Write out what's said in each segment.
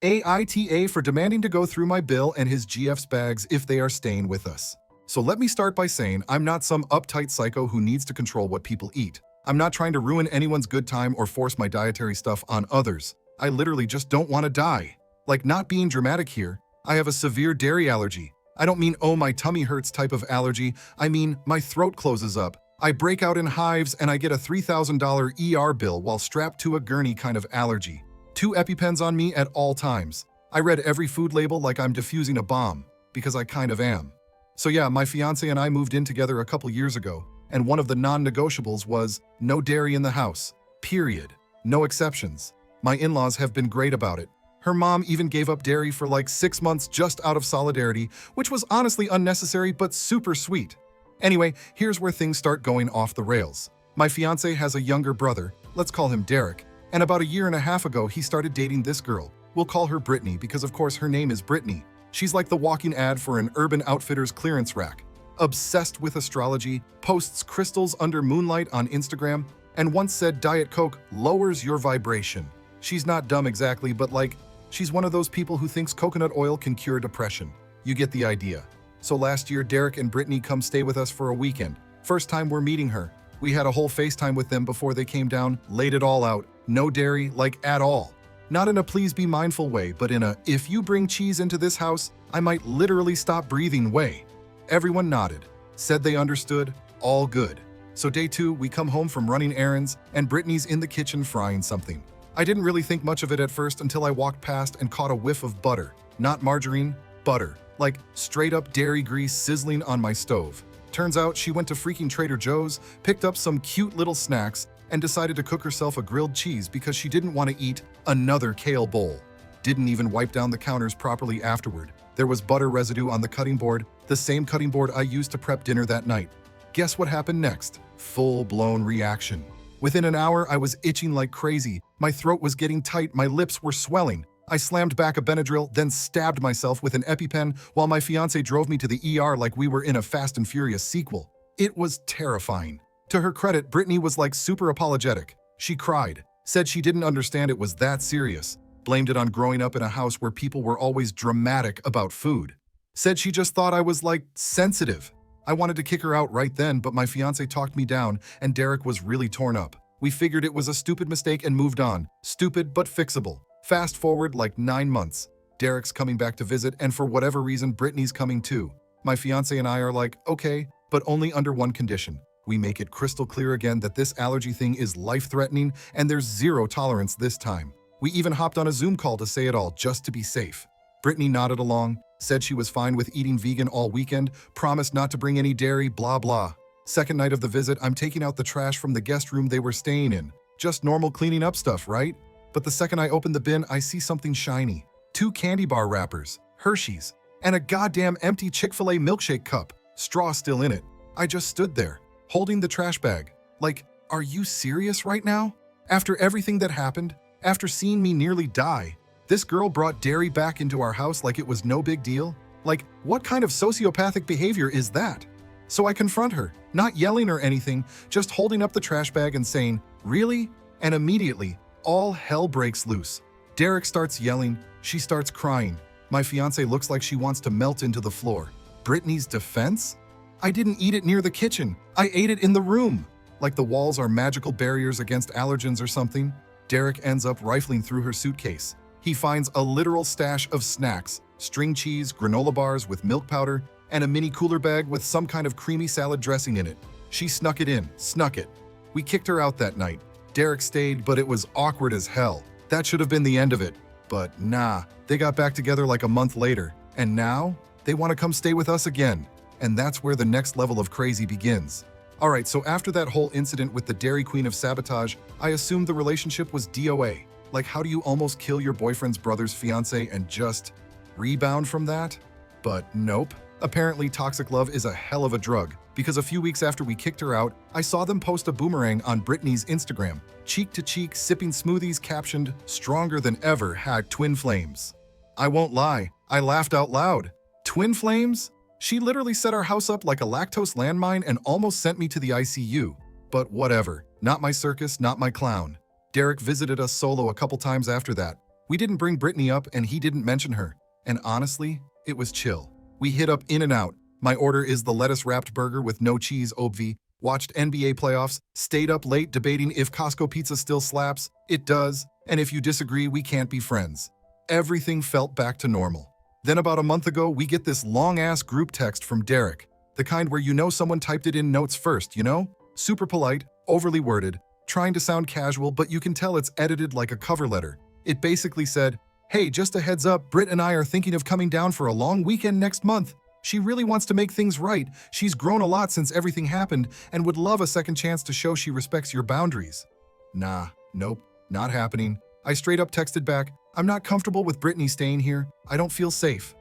AITA for demanding to go through my bill and his GF's bags if they are staying with us. So let me start by saying I'm not some uptight psycho who needs to control what people eat. I'm not trying to ruin anyone's good time or force my dietary stuff on others. I literally just don't want to die. Like, not being dramatic here, I have a severe dairy allergy. I don't mean oh my tummy hurts type of allergy, I mean my throat closes up. I break out in hives and I get a $3,000 ER bill while strapped to a gurney kind of allergy. 2 EpiPens on me at all times. I read every food label like I'm defusing a bomb, because I kind of am. So yeah, my fiance and I moved in together a couple years ago, and one of the non-negotiables was no dairy in the house. Period. No exceptions. My in-laws have been great about it. Her mom even gave up dairy for like 6 months just out of solidarity, which was honestly unnecessary but super sweet. Anyway, here's where things start going off the rails. My fiance has a younger brother, let's call him Derek, and about a year and a half ago he started dating this girl. We'll call her Brittany because of course her name is Brittany. She's like the walking ad for an Urban Outfitters clearance rack. Obsessed with astrology, posts crystals under moonlight on Instagram, and once said Diet Coke lowers your vibration. She's not dumb exactly, but like, she's one of those people who thinks coconut oil can cure depression. You get the idea. So last year, Derek and Brittany come stay with us for a weekend. First time we're meeting her. We had a whole FaceTime with them before they came down, laid it all out. No dairy, like at all. Not in a please be mindful way, but in a if you bring cheese into this house, I might literally stop breathing way. Everyone nodded, said they understood, all good. So day 2, we come home from running errands, and Brittany's in the kitchen frying something. I didn't really think much of it at first until I walked past and caught a whiff of butter. Not margarine, butter. Like straight up dairy grease sizzling on my stove. Turns out she went to freaking Trader Joe's, picked up some cute little snacks, and decided to cook herself a grilled cheese because she didn't want to eat another kale bowl. Didn't even wipe down the counters properly afterward. There was butter residue on the cutting board, the same cutting board I used to prep dinner that night. Guess what happened next? Full-blown reaction. Within an hour, I was itching like crazy. My throat was getting tight, my lips were swelling. I slammed back a Benadryl, then stabbed myself with an EpiPen while my fiance drove me to the ER like we were in a Fast and Furious sequel. It was terrifying. To her credit, Brittany was like super apologetic. She cried, said she didn't understand it was that serious, blamed it on growing up in a house where people were always dramatic about food. Said she just thought I was like sensitive. I wanted to kick her out right then, but my fiance talked me down and Derek was really torn up. We figured it was a stupid mistake and moved on. Stupid but fixable. Fast forward like 9 months. Derek's coming back to visit, and for whatever reason, Brittany's coming too. My fiance and I are like, okay, but only under one condition. We make it crystal clear again that this allergy thing is life-threatening and there's zero tolerance this time. We even hopped on a Zoom call to say it all just to be safe. Brittany nodded along, said she was fine with eating vegan all weekend, promised not to bring any dairy, blah blah. Second night of the visit, I'm taking out the trash from the guest room they were staying in. Just normal cleaning up stuff, right? But the second I open the bin, I see something shiny. 2 candy bar wrappers, Hershey's, and a goddamn empty Chick-fil-A milkshake cup, straw still in it. I just stood there, holding the trash bag. Like, are you serious right now? After everything that happened, after seeing me nearly die, this girl brought dairy back into our house like it was no big deal? Like, what kind of sociopathic behavior is that? So I confront her, not yelling or anything, just holding up the trash bag and saying, really? And immediately, all hell breaks loose. Derek starts yelling, she starts crying. My fiance looks like she wants to melt into the floor. Brittany's defense? I didn't eat it near the kitchen. I ate it in the room. Like the walls are magical barriers against allergens or something. Derek ends up rifling through her suitcase. He finds a literal stash of snacks, string cheese, granola bars with milk powder, and a mini cooler bag with some kind of creamy salad dressing in it. She snuck it in, snuck it. We kicked her out that night. Derek stayed, but it was awkward as hell. That should have been the end of it. But nah, they got back together like a month later, and now they want to come stay with us again. And that's where the next level of crazy begins. Alright, so after that whole incident with the Dairy Queen of sabotage, I assumed the relationship was DOA. Like, how do you almost kill your boyfriend's brother's fiance and just rebound from that? But nope. Apparently, toxic love is a hell of a drug, because a few weeks after we kicked her out, I saw them post a boomerang on Brittany's Instagram, cheek to cheek sipping smoothies captioned, "Stronger than ever, had twin flames." I won't lie, I laughed out loud. Twin flames? She literally set our house up like a lactose landmine and almost sent me to the ICU. But whatever, not my circus, not my clown. Derek visited us solo a couple times after that. We didn't bring Brittany up and he didn't mention her. And honestly, it was chill. We hit up In-N-Out. My order is the lettuce-wrapped burger with no cheese obvi. Watched NBA playoffs, stayed up late debating if Costco pizza still slaps. It does. And if you disagree, we can't be friends. Everything felt back to normal. Then about a month ago, we get this long-ass group text from Derek. The kind where you know someone typed it in notes first, you know? Super polite, overly worded, trying to sound casual, but you can tell it's edited like a cover letter. It basically said, "Hey, just a heads up, Britt and I are thinking of coming down for a long weekend next month. She really wants to make things right. She's grown a lot since everything happened and would love a second chance to show she respects your boundaries." Nah, nope, not happening. I straight up texted back, "I'm not comfortable with Brittany staying here. I don't feel safe."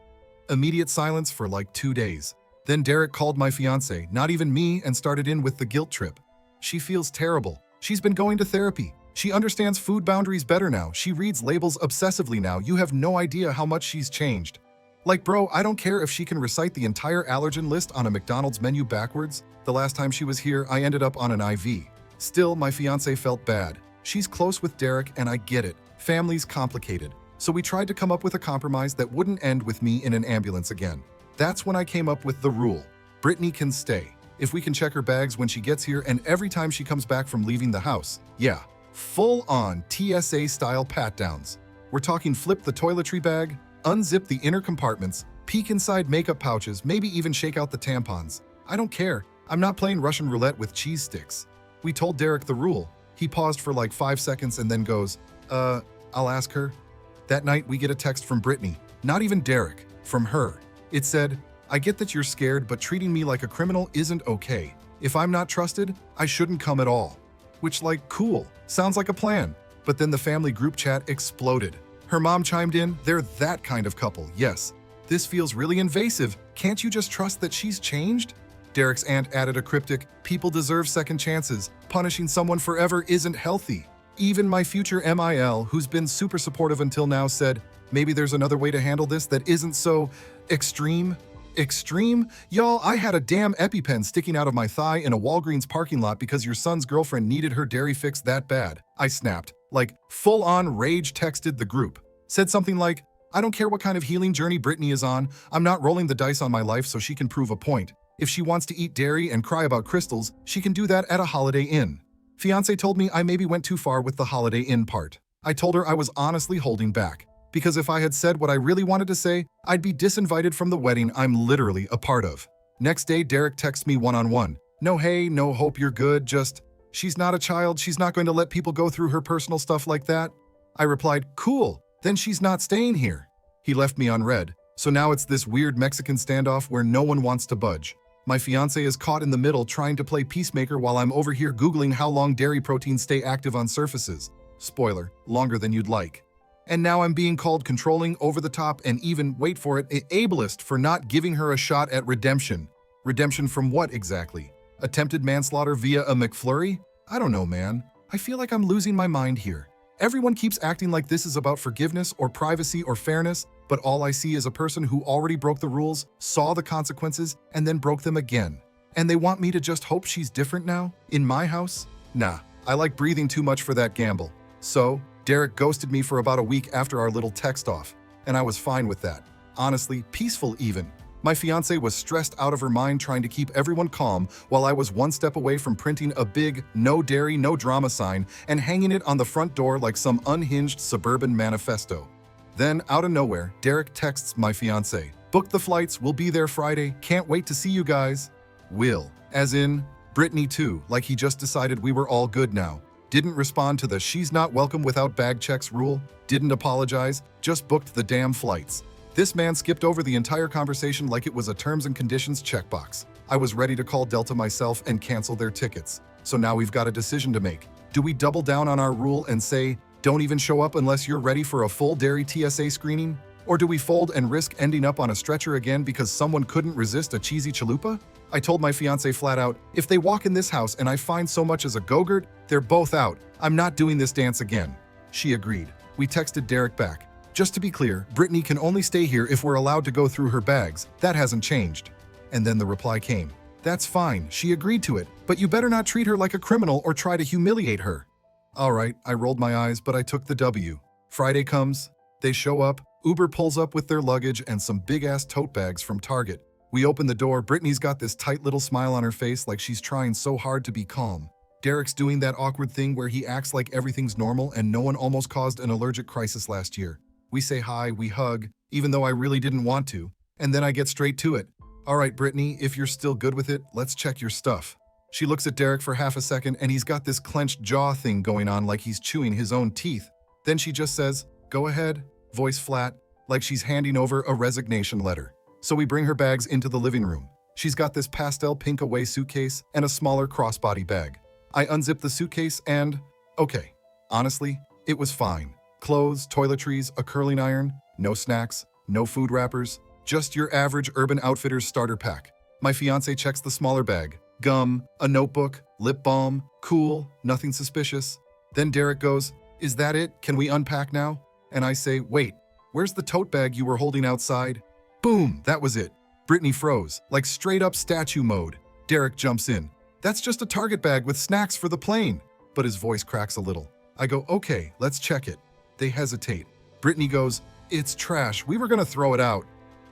Immediate silence for like 2 days. Then Derek called my fiance, not even me, and started in with the guilt trip. She feels terrible. She's been going to therapy. She understands food boundaries better now. She reads labels obsessively now. You have no idea how much she's changed. Like, bro, I don't care if she can recite the entire allergen list on a McDonald's menu backwards. The last time she was here, I ended up on an IV. Still, my fiance felt bad. She's close with Derek, and I get it. Family's complicated. So we tried to come up with a compromise that wouldn't end with me in an ambulance again. That's when I came up with the rule. Brittany can stay. If we can check her bags when she gets here and every time she comes back from leaving the house. Yeah, full-on TSA-style pat-downs. We're talking flip the toiletry bag, unzip the inner compartments, peek inside makeup pouches, maybe even shake out the tampons. I don't care. I'm not playing Russian roulette with cheese sticks. We told Derek the rule. He paused for like 5 seconds and then goes, I'll ask her. That night, we get a text from Brittany. Not even Derek, from her. It said, "I get that you're scared, but treating me like a criminal isn't okay. If I'm not trusted, I shouldn't come at all." Which, like, cool. Sounds like a plan. But then the family group chat exploded. Her mom chimed in, "They're that kind of couple, yes. This feels really invasive. Can't you just trust that she's changed?" Derek's aunt added a cryptic, "People deserve second chances. Punishing someone forever isn't healthy." Even my future MIL, who's been super supportive until now, said, "Maybe there's another way to handle this that isn't so extreme." Extreme? Y'all, I had a damn EpiPen sticking out of my thigh in a Walgreens parking lot because your son's girlfriend needed her dairy fix that bad. I snapped. Like, full-on rage texted the group. Said something like, "I don't care what kind of healing journey Brittany is on. I'm not rolling the dice on my life so she can prove a point. If she wants to eat dairy and cry about crystals, she can do that at a Holiday Inn." Fiance told me I maybe went too far with the Holiday Inn part. I told her I was honestly holding back. Because if I had said what I really wanted to say, I'd be disinvited from the wedding I'm literally a part of. Next day, Derek texts me one-on-one. "No hey, no hope you're good, just, she's not a child, she's not going to let people go through her personal stuff like that." I replied, "Cool, then she's not staying here." He left me unread. So now it's this weird Mexican standoff where no one wants to budge. My fiance is caught in the middle trying to play peacemaker while I'm over here Googling how long dairy proteins stay active on surfaces. Spoiler, longer than you'd like. And now I'm being called controlling, over the top, and even, wait for it, ableist for not giving her a shot at redemption. Redemption from what exactly? Attempted manslaughter via a McFlurry? I don't know, man. I feel like I'm losing my mind here. Everyone keeps acting like this is about forgiveness or privacy or fairness, but all I see is a person who already broke the rules, saw the consequences, and then broke them again. And they want me to just hope she's different now? In my house? Nah, I like breathing too much for that gamble. So, Derek ghosted me for about a week after our little text off, and I was fine with that. Honestly, peaceful even. My fiance was stressed out of her mind trying to keep everyone calm while I was one step away from printing a big "No Dairy, No Drama" sign and hanging it on the front door like some unhinged suburban manifesto. Then, out of nowhere, Derek texts my fiance, "Booked the flights, we'll be there Friday, can't wait to see you guys." Will, as in, Brittany too, like he just decided we were all good now. Didn't respond to the "she's not welcome without bag checks" rule, didn't apologize, just booked the damn flights. This man skipped over the entire conversation like it was a terms and conditions checkbox. I was ready to call Delta myself and cancel their tickets. So now we've got a decision to make. Do we double down on our rule and say, "Don't even show up unless you're ready for a full dairy TSA screening"? Or do we fold and risk ending up on a stretcher again because someone couldn't resist a cheesy chalupa? I told my fiance flat out, if they walk in this house and I find so much as a go-gurt, they're both out. I'm not doing this dance again. She agreed. We texted Derek back. Just to be clear, Brittany can only stay here if we're allowed to go through her bags. That hasn't changed. And then the reply came. That's fine, she agreed to it, but you better not treat her like a criminal or try to humiliate her. All right, I rolled my eyes, but I took the W. Friday comes, They show up, Uber pulls up with their luggage and some big-ass tote bags from Target. We open the door, Brittany's got this tight little smile on her face like she's trying so hard to be calm. Derek's doing that awkward thing where he acts like everything's normal and no one almost caused an allergic crisis last year. We say hi, we hug, even though I really didn't want to, and then I get straight to it. All right, Brittany, if you're still good with it, let's check your stuff. She looks at Derek for half a second and he's got this clenched jaw thing going on like he's chewing his own teeth. Then she just says, "Go ahead," voice flat, like she's handing over a resignation letter. So we bring her bags into the living room. She's got this pastel pink away suitcase and a smaller crossbody bag. I unzip the suitcase and, okay, honestly, it was fine. Clothes, toiletries, a curling iron, no snacks, no food wrappers, just your average Urban Outfitters starter pack. My fiance checks the smaller bag. Gum, a notebook, lip balm, cool, nothing suspicious. Then Derek goes, "Is that it? Can we unpack now?" And I say, "Wait, where's the tote bag you were holding outside?" Boom, that was it. Brittany froze, like straight up statue mode. Derek jumps in. "That's just a Target bag with snacks for the plane." But his voice cracks a little. I go, "Okay, let's check it." They hesitate. Brittany goes, "It's trash, we were gonna throw it out."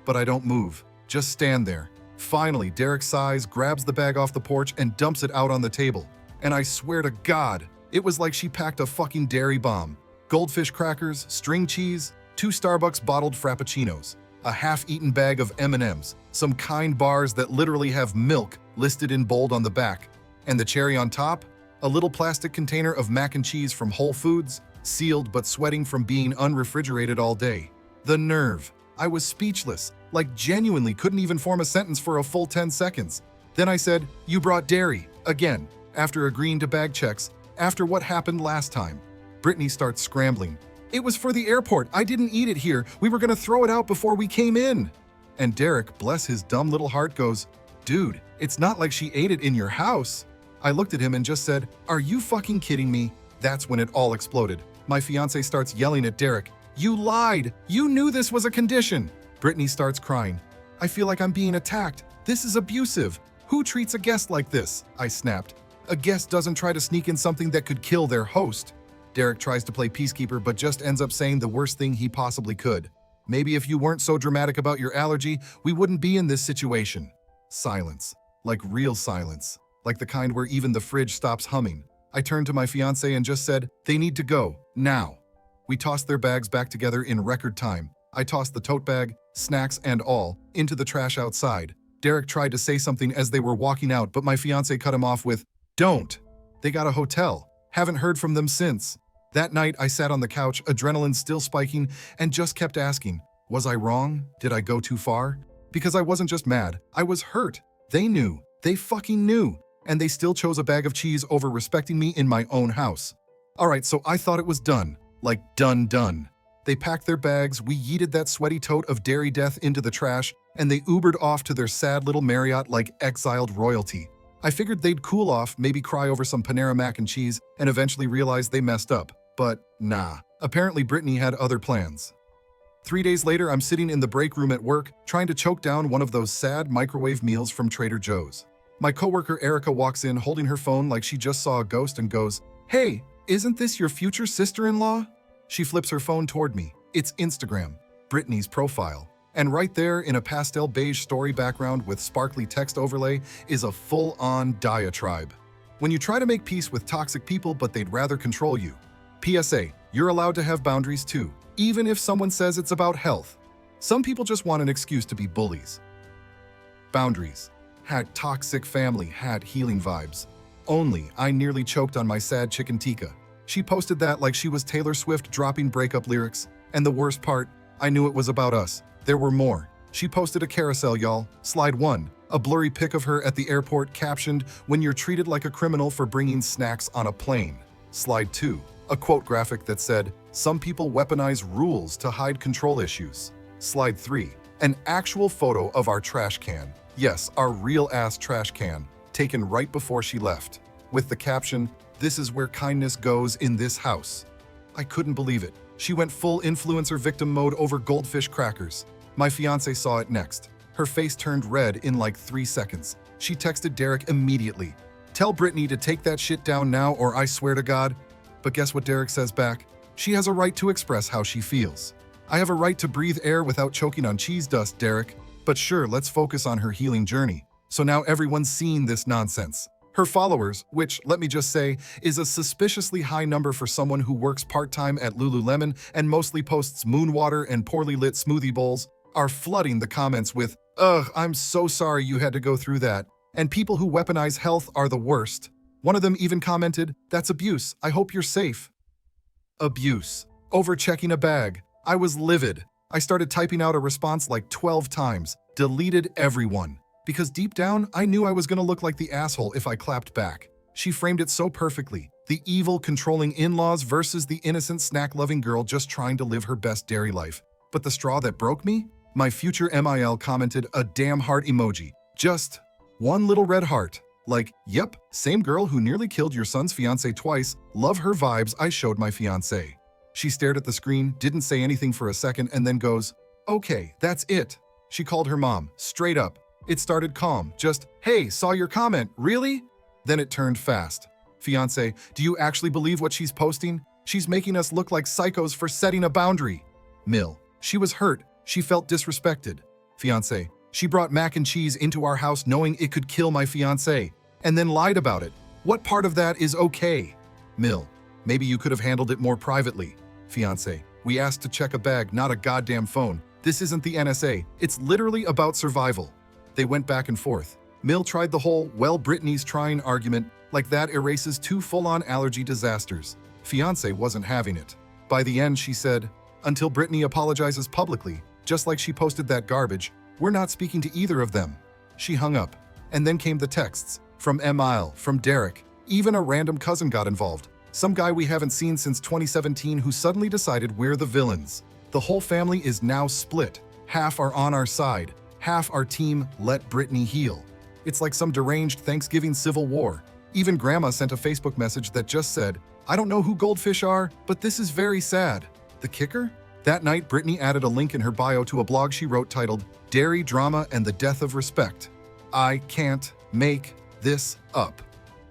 But I don't move, just stand there. Finally, Derek sighs, grabs the bag off the porch and dumps it out on the table. And I swear to God, it was like she packed a fucking dairy bomb. Goldfish crackers, string cheese, 2 Starbucks bottled frappuccinos, a half-eaten bag of M&Ms, some kind bars that literally have milk listed in bold on the back, and the cherry on top, a little plastic container of mac and cheese from Whole Foods, sealed but sweating from being unrefrigerated all day. The nerve. I was speechless, like genuinely couldn't even form a sentence for a full 10 seconds. Then I said, "You brought dairy," again, after agreeing to bag checks, after what happened last time. Brittany starts scrambling. "It was for the airport, I didn't eat it here, we were gonna throw it out before we came in." And Derek, bless his dumb little heart, goes, "Dude, it's not like she ate it in your house." I looked at him and just said, "Are you fucking kidding me?" That's when it all exploded. My fiance starts yelling at Derek, "You lied! You knew this was a condition!" Brittany starts crying. "I feel like I'm being attacked. This is abusive. Who treats a guest like this?" I snapped. "A guest doesn't try to sneak in something that could kill their host." Derek tries to play peacekeeper but just ends up saying the worst thing he possibly could. "Maybe if you weren't so dramatic about your allergy, we wouldn't be in this situation." Silence. Like real silence. Like the kind where even the fridge stops humming. I turned to my fiance and just said, "They need to go. Now." We tossed their bags back together in record time. I tossed the tote bag, snacks and all, into the trash outside. Derek tried to say something as they were walking out, but my fiance cut him off with, "Don't. They got a hotel. Haven't heard from them since." That night, I sat on the couch, adrenaline still spiking, and just kept asking, was I wrong? Did I go too far? Because I wasn't just mad, I was hurt. They knew. They fucking knew. And they still chose a bag of cheese over respecting me in my own house. All right, so I thought it was done. Like done. They packed their bags, we yeeted that sweaty tote of dairy death into the trash, and they Ubered off to their sad little Marriott like exiled royalty. I figured they'd cool off, maybe cry over some Panera mac and cheese, and eventually realize they messed up. But nah, apparently Brittany had other plans. 3 days later, I'm sitting in the break room at work, trying to choke down one of those sad microwave meals from Trader Joe's. My coworker Erica walks in holding her phone like she just saw a ghost and goes, "Hey, isn't this your future sister-in-law?" She flips her phone toward me. It's Instagram, Brittany's profile. And right there in a pastel beige story background with sparkly text overlay is a full-on diatribe. When you try to make peace with toxic people but they'd rather control you. PSA, you're allowed to have boundaries too, even if someone says it's about health. Some people just want an excuse to be bullies. Boundaries. Had toxic family, had healing vibes. Only I nearly choked on my sad chicken tikka. She posted that like she was Taylor Swift dropping breakup lyrics. And the worst part, I knew it was about us. There were more. She posted a carousel, y'all. Slide 1, a blurry pic of her at the airport captioned, "When you're treated like a criminal for bringing snacks on a plane." Slide 2, a quote graphic that said, "Some people weaponize rules to hide control issues." Slide 3, an actual photo of our trash can. Yes, our real-ass trash can, taken right before she left. With the caption, "This is where kindness goes in this house." I couldn't believe it. She went full influencer victim mode over goldfish crackers. My fiance saw it next. Her face turned red in like 3 seconds. She texted Derek immediately. "Tell Brittany to take that shit down now or I swear to God." But guess what Derek says back? She has a right to express how she feels. I have a right to breathe air without choking on cheese dust, Derek. But sure, let's focus on her healing journey. So now everyone's seen this nonsense. Her followers, which, let me just say, is a suspiciously high number for someone who works part-time at Lululemon and mostly posts moonwater and poorly lit smoothie bowls, are flooding the comments with, "Ugh, I'm so sorry you had to go through that. And people who weaponize health are the worst." One of them even commented, "That's abuse. I hope you're safe." Abuse. Over checking a bag. I was livid. I started typing out a response like 12 times, deleted everyone. Because deep down, I knew I was gonna look like the asshole if I clapped back. She framed it so perfectly. The evil, controlling in-laws versus the innocent, snack-loving girl just trying to live her best dairy life. But the straw that broke me? My future MIL commented a damn heart emoji. Just one little red heart. Like, yep, same girl who nearly killed your son's fiance twice. Love her vibes, I showed my fiance. She stared at the screen, didn't say anything for a second, and then goes, "Okay, that's it." She called her mom, straight up. It started calm, just, "Hey, saw your comment, really?" Then it turned fast. "Fiance, do you actually believe what she's posting? She's making us look like psychos for setting a boundary." Mill, she was hurt, she felt disrespected. Fiance, she brought mac and cheese into our house knowing it could kill my fiance, and then lied about it. What part of that is okay? Mill, maybe you could have handled it more privately. Fiance, we asked to check a bag, not a goddamn phone. This isn't the NSA, it's literally about survival. They went back and forth. Mill tried the whole, well, Brittany's trying argument, like that erases two full-on allergy disasters. Fiance wasn't having it. By the end, she said, "Until Brittany apologizes publicly, just like she posted that garbage, we're not speaking to either of them." She hung up. And then came the texts. From Emile, from Derek. Even a random cousin got involved. Some guy we haven't seen since 2017 who suddenly decided we're the villains. The whole family is now split. Half are on our side. Half our team let Brittany heal. It's like some deranged Thanksgiving civil war. Even Grandma sent a Facebook message that just said, "I don't know who goldfish are, but this is very sad." The kicker? That night, Brittany added a link in her bio to a blog she wrote titled, "Dairy Drama and the Death of Respect." I can't make this up.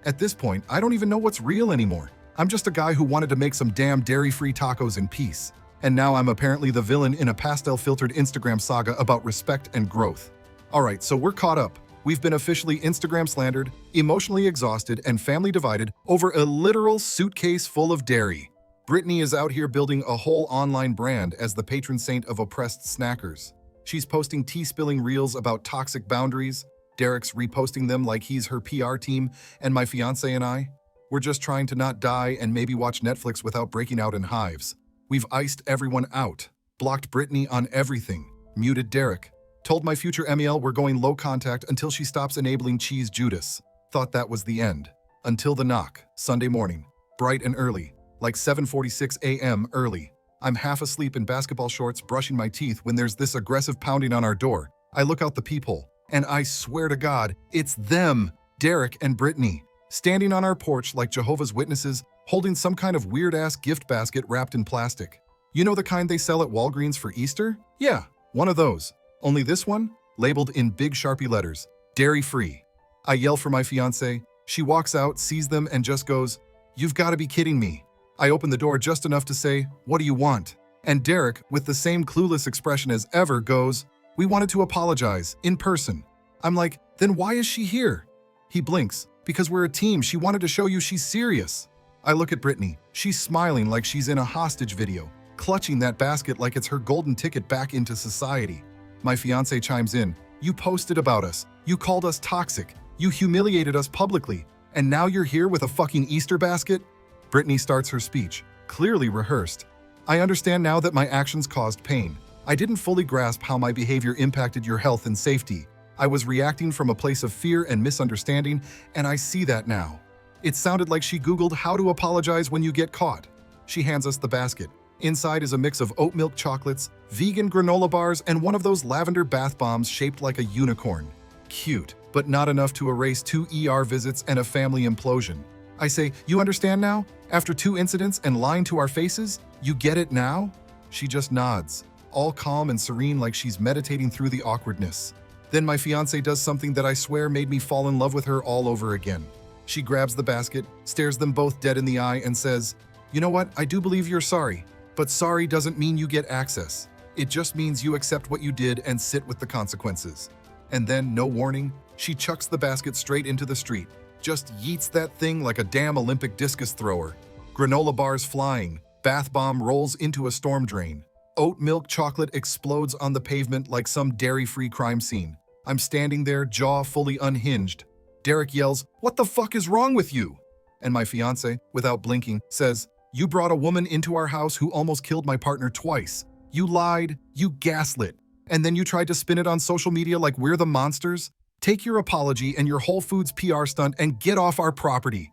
At this point, I don't even know what's real anymore. I'm just a guy who wanted to make some damn dairy-free tacos in peace. And now I'm apparently the villain in a pastel-filtered Instagram saga about respect and growth. Alright, so we're caught up. We've been officially Instagram slandered, emotionally exhausted, and family divided over a literal suitcase full of dairy. Brittany is out here building a whole online brand as the patron saint of oppressed snackers. She's posting tea-spilling reels about toxic boundaries. Derek's reposting them like he's her PR team, and my fiance and I, we're just trying to not die and maybe watch Netflix without breaking out in hives. We've iced everyone out, blocked Brittany on everything, muted Derek, told my future MEL we're going low contact until she stops enabling Cheese Judas. Thought that was the end. Until the knock, Sunday morning, bright and early, like 7:46 a.m. early. I'm half asleep in basketball shorts brushing my teeth when there's this aggressive pounding on our door. I look out the peephole, and I swear to God, it's them, Derek and Brittany, standing on our porch like Jehovah's Witnesses, holding some kind of weird-ass gift basket wrapped in plastic. You know the kind they sell at Walgreens for Easter? Yeah, one of those. Only this one, labeled in big Sharpie letters, dairy-free. I yell for my fiance. She walks out, sees them, and just goes, "You've got to be kidding me." I open the door just enough to say, "What do you want?" And Derek, with the same clueless expression as ever, goes, "We wanted to apologize, in person." I'm like, "Then why is she here?" He blinks, "Because we're a team, she wanted to show you she's serious." I look at Brittany. She's smiling like she's in a hostage video, clutching that basket like it's her golden ticket back into society. My fiance chimes in, "You posted about us. You called us toxic. You humiliated us publicly. And now you're here with a fucking Easter basket?" Brittany starts her speech, clearly rehearsed. "I understand now that my actions caused pain. I didn't fully grasp how my behavior impacted your health and safety. I was reacting from a place of fear and misunderstanding, and I see that now." It sounded like she Googled how to apologize when you get caught. She hands us the basket. Inside is a mix of oat milk chocolates, vegan granola bars, and one of those lavender bath bombs shaped like a unicorn. Cute, but not enough to erase 2 ER visits and a family implosion. I say, "You understand now? After 2 incidents and lying to our faces? You get it now?" She just nods, all calm and serene like she's meditating through the awkwardness. Then my fiance does something that I swear made me fall in love with her all over again. She grabs the basket, stares them both dead in the eye, and says, "You know what? I do believe you're sorry. But sorry doesn't mean you get access. It just means you accept what you did and sit with the consequences. And then, no warning, she chucks the basket straight into the street. Just yeets that thing like a damn Olympic discus thrower. Granola bars flying, bath bomb rolls into a storm drain. Oat milk chocolate explodes on the pavement like some dairy-free crime scene. I'm standing there, jaw fully unhinged. Derek yells, "What the fuck is wrong with you?" And my fiance, without blinking, says, "You brought a woman into our house who almost killed my partner twice. You lied, you gaslit, and then you tried to spin it on social media like we're the monsters? Take your apology and your Whole Foods PR stunt and get off our property."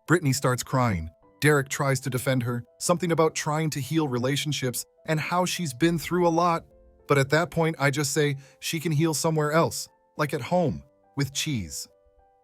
Brittany starts crying. Derek tries to defend her, something about trying to heal relationships and how she's been through a lot. But at that point, I just say she can heal somewhere else, like at home, with cheese.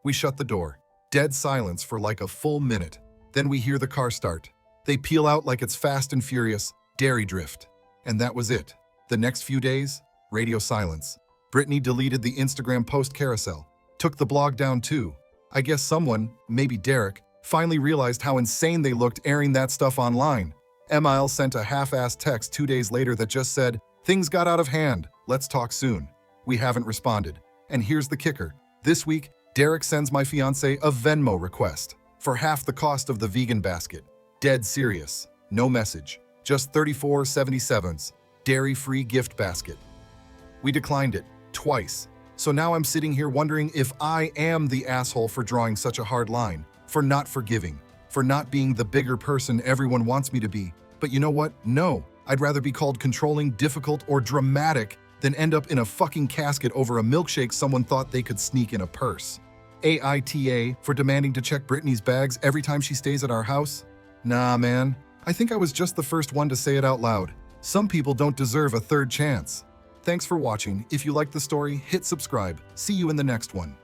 We shut the door. Dead silence for like a full minute. Then we hear the car start. They peel out like it's Fast and Furious, dairy drift. And that was it. The next few days, radio silence. Brittany deleted the Instagram post carousel, took the blog down too. I guess someone, maybe Derek, finally realized how insane they looked airing that stuff online. Emile sent a half-assed text 2 days later that just said, "Things got out of hand. Let's talk soon." We haven't responded. And here's the kicker. This week, Derek sends my fiance a Venmo request for half the cost of the vegan basket. Dead serious. No message. Just 34.77's. Dairy-free gift basket. We declined it. Twice. So now I'm sitting here wondering if I am the asshole for drawing such a hard line, for not forgiving, for not being the bigger person everyone wants me to be. But you know what? No. I'd rather be called controlling, difficult, or dramatic than end up in a fucking casket over a milkshake someone thought they could sneak in a purse. AITA for demanding to check Brittany's bags every time she stays at our house? Nah, man. I think I was just the first one to say it out loud. Some people don't deserve a third chance. Thanks for watching. If you liked the story, hit subscribe. See you in the next one.